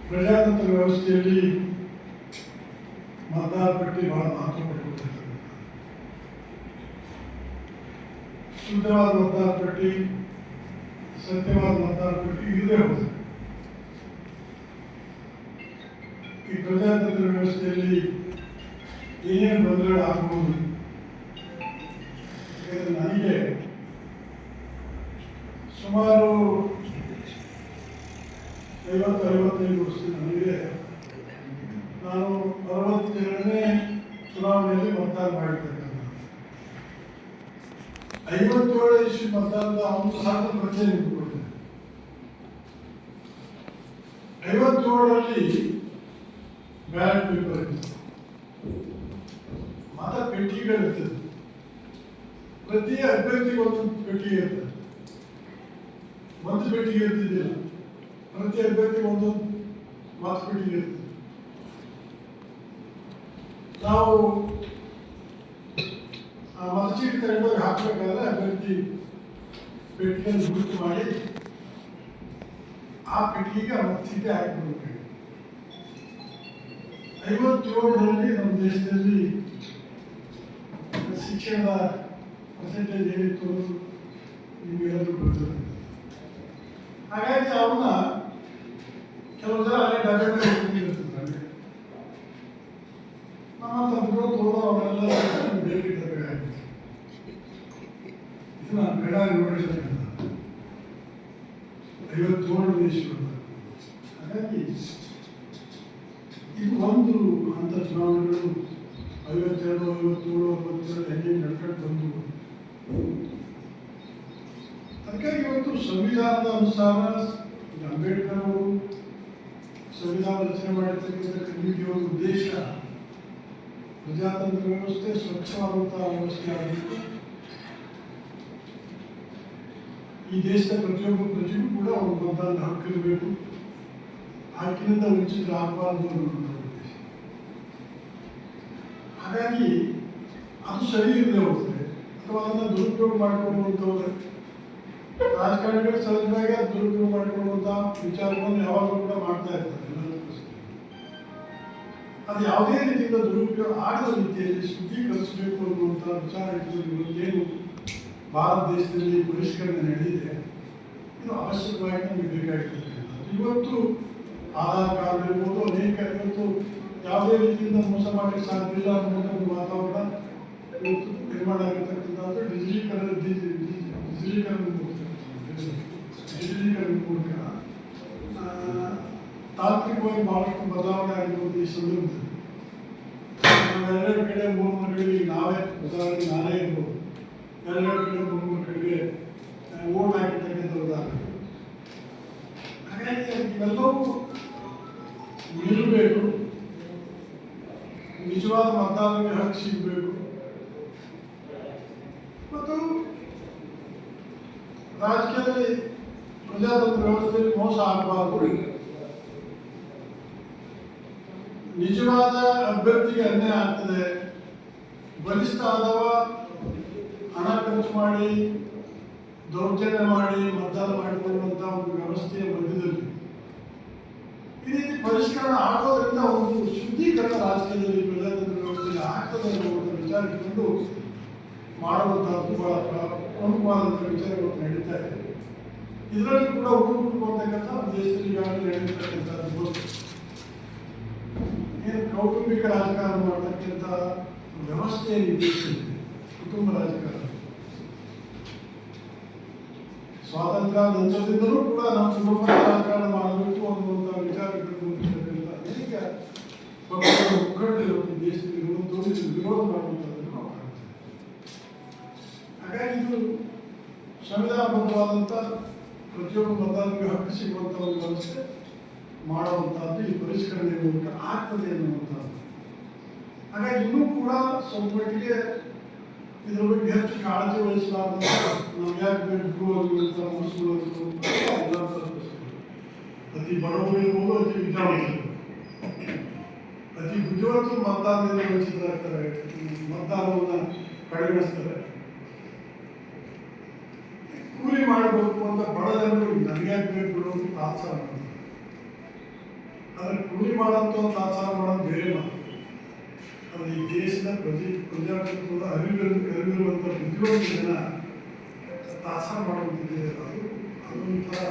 ಪ್ರಜಾತಂತ್ರ ವ್ಯವಸ್ಥೆಯಲ್ಲಿ ಮತದಾರ ಪಟ್ಟಿ ಬಹಳ ಮಹತ್ವ ಪಡೆದುಕೊಂಡಿರ್ತಕ್ಕಂಥ ಶುದ್ಧವಾದ ಮತದಾರ ಪಟ್ಟಿ, ಸತ್ಯವಾದ ಮತದಾರ ಪಟ್ಟಿ ಇಲ್ಲದೆ ಹೋಗಿದೆ. ಈ ಪ್ರಜಾತಂತ್ರ ವ್ಯವಸ್ಥೆಯಲ್ಲಿ ಏನೇನು ಗೊಂದಲ ಆಗಬಹುದು. ನನಗೆ ಸುಮಾರು 50-55 ವರ್ಷದ ನನಗೆ ನಾನು 62ನೇ ಚುನಾವಣೆಯಲ್ಲಿ ಮತದಾನ ಮಾಡಿರ್ತಕ್ಕಂಥ 57 ಇಸ್ವಿ ಮತದಾನದ ಒಂದು ಸಾಕು ಪರಿಚಯ ನಿಂತುಕೊಂಡಿದೆ. 57ರಲ್ಲಿ ಬ್ಯಾಲೆಟ್ ಪೇಪರ್ ಇತ್ತು, ಮತ ಪೆಟ್ಟಿಗೆಗಳಿರ್ತದೆ. ಪ್ರತಿ ಅಭ್ಯರ್ಥಿಗೆ ಒಂದೊಂದು ಪೆಟ್ಟಿಗೆ ಇರ್ತದೆ, ಒಂದು ಪೆಟ್ಟಿಗೆ ಇರ್ತಿದ್ದಿಲ್ಲ. ಪ್ರತಿ ಅಭ್ಯರ್ಥಿಗೆ ಒಂದೊಂದು ಮತ ಪೆಟ್ಟಿಗೆ ಇರ್ತದೆ. ನಾವು ಮತಚೀಟಿ ತಗೊಂಡೋಗಿ ಹಾಕಬೇಕಾದ್ರೆ ಅಭ್ಯರ್ಥಿ ಪೆಟ್ಟಿಗೆಯನ್ನು ಗುರುತು ಮಾಡಿ ಆ ಪೆಟ್ಟಿಗೆಗೆ ಆ ಮತಚೀಟಿ ಹಾಕಿಬಿಡ್ಬೇಕು. 57ರಲ್ಲಿ ನಮ್ಮ ದೇಶದಲ್ಲಿ ಶಿಕ್ಷಣದ ಪರ್ಸೆಂಟೇಜ್ ಏನಿತ್ತು ನಿಮಗೆಲ್ಲರೂ ಗೊತ್ತಿದೆ. ಹಾಗಾಗಿ ಅವನ್ನ ಕೆಲವು ಜನ ಅಲ್ಲೇ ಡಬ್ಬೆ ಮೇಲೆ ನಮ್ಮ ತಂದ್ರು ತೋಡು ಅವರೆಲ್ಲ ಬೇರೆ ಡಬ್ಬೆ ಆಗಿದೆ. ಇದು ನಾನು ಬೇಡ ನೋಡಿರ್ತಕ್ಕಂಥ 57 ದೇಶಗಳು. ಹಾಗಾಗಿ ಇದು ಒಂದು ಹಂತ ಚುನಾವಣೆಗಳು 52, 57, 62 ಹೆಂಗೆ ನಡ್ಕೊಂಡು ಬಂದು. ಅದಕ್ಕಾಗಿ ಇವತ್ತು ಸಂವಿಧಾನದ ಅನುಸಾರ ಅಂಬೇಡ್ಕರ್ ಅವರು ಸಂವಿಧಾನ ರಚನೆ ಮಾಡಿರ್ತಕ್ಕಂಥ ಕಮಿಟಿಯವರ ಉದ್ದೇಶ ಪ್ರಜಾತಂತ್ರ ವ್ಯವಸ್ಥೆ ಸ್ವಚ್ಛವಾದಂತಹ ವ್ಯವಸ್ಥೆ ಆಗಬೇಕು. ಈ ದೇಶದ ಪ್ರತಿಯೊಬ್ಬ ಪ್ರಜೆಗೂ ಕೂಡ ಒಂದು ಮತದಾನದ ಹಕ್ಕು ಇರಬೇಕು, ಹಕ್ಕಿನಿಂದ ವಂಚಿತರಾಗಬಾರದು ಅನ್ನೋದು ಉದ್ದೇಶ. ಹಾಗಾಗಿ ಅದು ಸರಿ ಇರದೆ ಹೋಗುತ್ತೆ ಅಥವಾ ಅದನ್ನು ದುರುಪಯೋಗ ಮಾಡಿಕೊಳ್ಳುವಂಥವ್ರೆ ರಾಜಕಾರಣಿಗಳು ಸಹಜವಾಗಿ ದುರುಪಯೋಗ ಮಾಡಿಕೊಳ್ಳುವಂಥ ವಿಚಾರವನ್ನು ಯಾವಾಗಲೂ ಕೂಡ ಮಾಡ್ತಾ ಇರ್ತಾರೆ. ಅದು ಯಾವುದೇ ರೀತಿಯಿಂದ ದುರುಪಯೋಗ ಆಗದ ರೀತಿಯಲ್ಲಿ ಶುದ್ಧೀಕರಿಸಬೇಕು ಅನ್ನುವಂಥ ವಿಚಾರ ಇಟ್ಟುಕೊಂಡು ಏನು ಭಾರತ ದೇಶದಲ್ಲಿ ಪರಿಷ್ಕರಣೆ ನಡೆದಿದೆ, ಇದು ಅವಶ್ಯಕವಾಗಿ ನಮಗೆ ಬೇಕಾಗಿರ್ತಕ್ಕಂಥದ್ದು. ಇವತ್ತು ಆಧಾರ್ ಕಾರ್ಡ್ ಇರ್ಬೋದು, ಅನೇಕ ಇವತ್ತು ಯಾವುದೇ ರೀತಿಯಿಂದ ಮೋಸ ಮಾಡಲಿಕ್ಕೆ ಸಾಧ್ಯ ಇಲ್ಲ ಅನ್ನುವಂಥ ಒಂದು ವಾತಾವರಣ ಇವತ್ತು ನಿರ್ಮಾಣ ಆಗಿರ್ತಕ್ಕಂಥದ್ದು ಡಿಜಿಟಲೀಕರಣ ಮೂಲಕ ತಾಂತ್ರಿಕವಾಗಿ ಬಹಳಷ್ಟು ಬದಲಾವಣೆ ಆಗಿರುವುದು. ಈ ಸಂದರ್ಭದಲ್ಲಿ ನಾವೆರಡು ಕಡೆ 3 ಮನೆಗಳಿಗೆ ನಾವೇ ಉದಾಹರಣೆ ನಾನೇ ಇರ್ಬೋದು, 2 ಕಡೆ 3 ಕಡೆಗೆ ಓಟ್ ಹಾಕಿರ್ತಕ್ಕಂಥ ಉದಾಹರಣೆ. ಹಾಗಾಗಿ ಇವೆಲ್ಲವೂ ನಿಲ್ಲಬೇಕು, ನಿಜವಾದ ಮತದಾರರಿಗೆ ಹಕ್ಕು ಸಿಗಬೇಕು ಮತ್ತು ರಾಜಕೀಯದಲ್ಲಿ ಪ್ರಜಾತಂತ್ರ ವ್ಯವಸ್ಥೆಯಲ್ಲಿ ಮೋಸ ಆಗಬಾರದು. ನಿಜವಾದ ಅಭ್ಯರ್ಥಿಗೆ ಅನ್ಯಾಯ ಆಗ್ತದೆ, ಬಲಿಷ್ಠ ಆದವ ಹಣ ಖರ್ಚು ಮಾಡಿ ದೌರ್ಜನ್ಯ ಮಾಡಿ ಮತದಾನ ಮಾಡಿಕೊಳ್ಳುವಂಥ ಒಂದು ವ್ಯವಸ್ಥೆಯ ಮಧ್ಯದಲ್ಲಿ ಈ ರೀತಿ ಪರಿಷ್ಕರಣೆ ಆಗೋದ್ರಿಂದ ಒಂದು ಶುದ್ಧೀಕರಣ ರಾಜಕೀಯದಲ್ಲಿ ಪ್ರಜಾತಂತ್ರ ವ್ಯವಸ್ಥೆಯಲ್ಲಿ ಆಗ್ತದೆ ಅನ್ನುವಂಥ ವಿಚಾರ ಇಟ್ಕೊಂಡು ಮಾಡುವಂಥದ್ದು ಬಹಳ ಪ್ರಮುಖವಾದಂಥ ವಿಚಾರಗಳು ನಡೀತಾ ಇದೆ. ಇದರಲ್ಲಿ ಕೂಡ ಹುಡುಗರು ಅಂತಕ್ಕಂಥ ದೇಶದಲ್ಲಿ ಈಗಾಗಲೇ ನಡೆದಿರ್ತಕ್ಕಂಥದ್ದು ಏನು ಕೌಟುಂಬಿಕ ರಾಜಕಾರಣ ಮಾಡ್ತಕ್ಕಂಥ ವ್ಯವಸ್ಥೆ ದೇಶದಲ್ಲಿ ಕುಟುಂಬ ರಾಜಕಾರಣ ಸ್ವಾತಂತ್ರ್ಯ ನಂತರದಿಂದಲೂ ಕೂಡ ನಾವು ಕುಟುಂಬ ರಾಜಕಾರಣ ಮಾಡಬೇಕು ಅನ್ನುವಂಥ ವಿಚಾರ ಇಟ್ಟುಕೊಂಡಿರ್ತಕ್ಕಂಥ ಅನೇಕ ಪಕ್ಷಗಳ ಮುಖಂಡರು ದೇಶದಲ್ಲಿ ಇರುವಂಥದ್ದು ವಿರೋಧ ಮಾಡುವಂಥದ್ದನ್ನು ನಾವು ಕಾಣ್ತೇವೆ. ಹಾಗಾಗಿ ಇದು ಸಂವಿಧಾನಬದ್ಧವಾದಂಥ ಪ್ರತಿಯೊಬ್ಬ ಮತದಾರರಿಗೆ ಹಕ್ಕು ಸಿಗುವಂಥ ಒಂದು ವ್ಯವಸ್ಥೆ ಮಾಡುವಂಥದ್ದು ಈ ಪರಿಷ್ಕರಣೆ ಮೂಲಕ ಆಗ್ತದೆ ಅನ್ನುವಂಥದ್ದು. ಹಾಗಾಗಿ ಇನ್ನೂ ಕೂಡ ಸ್ವಲ್ಪ ಮಟ್ಟಿಗೆ ಇದರ ಬಗ್ಗೆ ಹೆಚ್ಚು ಕಾಳಜಿ ವಹಿಸಲಾರ್ದ ನಾವು ಯಾಕೆ ಬೇಕು ಅನ್ನುವಂಥ ಮನಸ್ಸುಗಳು ಅತಿ ಬಡವರು ಇರ್ಬೋದು, ಅತಿ ವಿದ್ಯಾವಂತರು, ಅತಿ ಬುದ್ಧಿವಂತರು ಮತದಾನದಿಂದ ವಂಚಿತರಾಗ್ತಾರೆ, ಮತದಾನವನ್ನು ಕಡೆಗಣಿಸ್ತಾರೆ. ಜನರು ನನಗೆ ಬೇಕು ಅಂತ ತಾತ್ಸಾರ ಮಾಡ್ತಾರೆ. ಆದರೆ ಕುಡಿ ಮಾಡೋಂಥ ತಾತ್ಸಾರ ಮಾಡೋದು ಬೇರೆ ಮಾತು. ಅದು ಈ ದೇಶದ ಪ್ರಜಾಪ್ರಭುತ್ವದ ಅರಿವಿರುವಂಥ ಬುದ್ಧಿವಂತ ಜನ ತಾತ್ಸಾರ ಮಾಡುವಂತಿದೆ. ಅದೊಂಥರ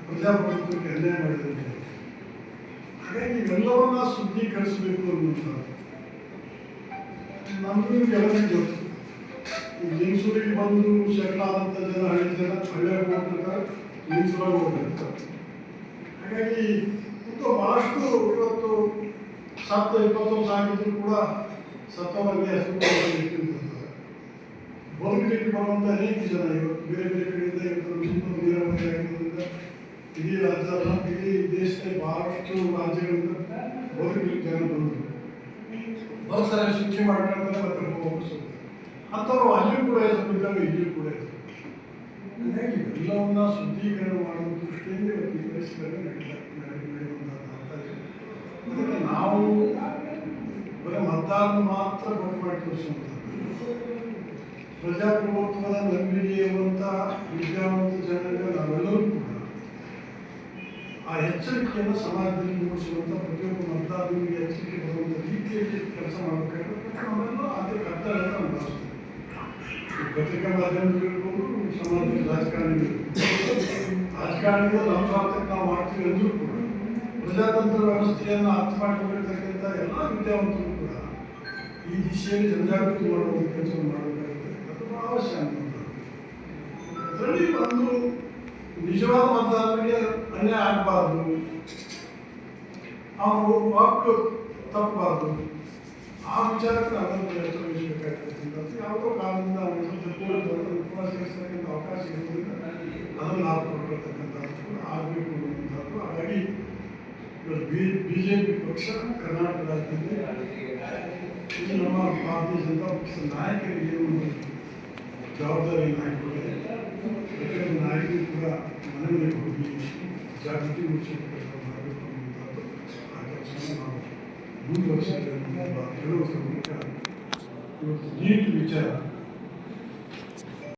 ಪ್ರಜಾಪ್ರಭುತ್ವಕ್ಕೆ ಅನ್ಯಾಯ ಮಾಡಿದಂತೆ. ಹಾಗಾಗಿ ಇವೆಲ್ಲವನ್ನ ಶುದ್ಧೀಕರಿಸಬೇಕು ಅನ್ನುವಂಥದ್ದು ನಮಗೂ ಎಲ್ಲರಿಗೂ ಗೊತ್ತು. ಈ ಲಿಂಗ್ಸೂರಿಗೆ ಬಂದು ಸೆಟ್ಲ್ ಆದಂಥ ಜನ ಹಳ್ಳಿಯಾಗಿ ಹೋಗ್ತಿರ್ತಾರೆ, ಲಿಂಗ್ಸೂರಾಗಿ ಹೋಗ್ತಿರ್ತಾರೆ. ಹಾಗಾಗಿ ಭಾಳಷ್ಟು ಇವತ್ತು 20 ವರ್ಷ ಆಗಿದ್ರು ಕೂಡ ಸತ್ತವರಲ್ಲಿ ಹೆಸರು ಬದುಕಲಿಕ್ಕೆ ಬರುವಂಥ ಅನೇಕ ಜನ ಇವತ್ತು ಬೇರೆ ಬೇರೆ ಕಡೆಯಿಂದ ಇವತ್ತು ನೀರಾವರಿ ಆಗಿರೋದ್ರಿಂದ ಇಡೀ ರಾಜ್ಯ ಇಡೀ ದೇಶದ ಬಹಳಷ್ಟು ರಾಜ್ಯಗಳಿಂದ ಬದುಕಲಿಕ್ಕೆ ಜನ ಬಂದರು ಬರ್ತಾರೆ, ಶಿಕ್ಷೆ ಮಾಡ್ಕೊಂಡ್ರೆ ಮತ್ತೆ ವಾಪಸ್ಸು ಅಂಥವ್ರು ಅಲ್ಲಿಯೂ ಕೂಡ ಹೆಸರಿದ್ದಾಗ ಇಲ್ಲಿಯೂ ಕೂಡ ಹೆಸರು. ಹಾಗಾಗಿ ಇವೆಲ್ಲವನ್ನ ಶುದ್ಧೀಕರಣ ಮಾಡುವ ದೃಷ್ಟಿಯಿಂದ ಇವತ್ತು ಈ ಪರಿಸರದಲ್ಲಿ ನಡೆಯುವಂಥದ್ದು. ಅದಕ್ಕೆ ನಾವು ಬರೀ ಮತದಾರರು ಮಾತ್ರ ಭೇಟಿ ಮಾಡಿ ತೋರಿಸುವಂಥದ್ದು. ಪ್ರಜಾಪ್ರಭುತ್ವದ ನಂಬಿಕೆ ಇರುವಂಥ ವಿದ್ಯಾವಂತ ಜನರಿಗೆ ನಾವೆಲ್ಲರೂ ಕೂಡ ಆ ಎಚ್ಚರಿಕೆಯನ್ನು ಸಮಾಜದಲ್ಲಿ ಮೂಡಿಸುವಂಥ ಪ್ರತಿಯೊಬ್ಬ ಮತದಾರರಿಗೆ ಎಚ್ಚರಿಕೆ ಬರುವಂಥ ರೀತಿಯಲ್ಲಿ ಕೆಲಸ ಮಾಡಬೇಕಾದ್ರೆ ನಾವೆಲ್ಲ ಅದೇ ಕರ್ತವ್ಯವನ್ನು ನಾವು ಭಾವಿಸ್ತೇವೆ. ಪತ್ರಿಕಾ ಮಾಧ್ಯಮಗಳಿರ್ಬೋದು, ಸಮಾಜದಲ್ಲಿ ರಾಜಕಾರಣಿಗಳು ನಮ್ಮ ಸ್ವಾರ್ಥಕ್ಕೆ ನಾವು ಮಾಡ್ತೀವಿ ಅಂದರೂ ಕೂಡ ಪ್ರಜಾತಂತ್ರ ವ್ಯವಸ್ಥೆಯನ್ನು ಅರ್ಥ ಮಾಡಿಕೊಂಡಿರ್ತಕ್ಕಂಥ ಎಲ್ಲ ವಿದ್ಯಾವಂತರು ಕೂಡ ಈ ದಿಶೆಯಲ್ಲಿ ಜನಜಾಗೃತಿ ಮಾಡುವ ಕೆಲಸವನ್ನು ಮಾಡಬೇಕಾಗುತ್ತೆ. ಅದು ಬಹಳ ಅವಶ್ಯ ಅನ್ನುವಂಥದ್ದು. ಅದರಲ್ಲಿ ಒಂದು ನಿಜವಾದ ಮತದಾರರಿಗೆ ಅನ್ಯಾಯ ಆಗಬಾರ್ದು, ಅವರು ವಾಕ್ ತಪ್ಪಬಾರ್ದು, ಆ ವಿಚಾರಕ್ಕೆ ನಾವೆಲ್ಲ ಎಚ್ಚರ ವಹಿಸಬೇಕಾಗ್ತಕ್ಕಂಥದ್ದು. ಯಾವುದೋ ಕಾರಣದಿಂದ ಉಪವಾಸ ಸೇರಿಸ್ತಕ್ಕಂಥ ಅವಕಾಶ ಇರೋದ್ರಿಂದ ಅದನ್ನು ನಾವು ಕೊಟ್ಟಿರ್ತಕ್ಕಂಥದ್ದು ಕೂಡ ಆಗಬೇಕು ಅನ್ನುವಂಥದ್ದು. ಹಾಗಾಗಿ BJP ಪಕ್ಷ ಕರ್ನಾಟಕ ರಾಜ್ಯದಲ್ಲಿ ಈ ನಮ್ಮ ಭಾರತೀಯ ಜನತಾ ಪಕ್ಷದ ನಾಯಕರಿಗೆ ಏನು ಜವಾಬ್ದಾರಿ ನಾಯಕರಿಗೆ ಪ್ರತಿಯೊಂದು ನಾಯಕರು ಕೂಡ ಮನೆ ಮನೆಗೆ ಹೋಗಿ ಜಾಗೃತಿ ಮೂಡಿಸುವ ಕೆಲಸ ಮಾಡಬೇಕು ಅನ್ನುವಂಥದ್ದು. ಆ ಕೆಲಸವನ್ನು ನಾವು ಮುಂದುವರಿಸಿದ್ದೇವೆ. ಹೇಳುವುದರ ಮೂಲಕ ಇವತ್ತು ನೀಟ್ ವಿಚಾರ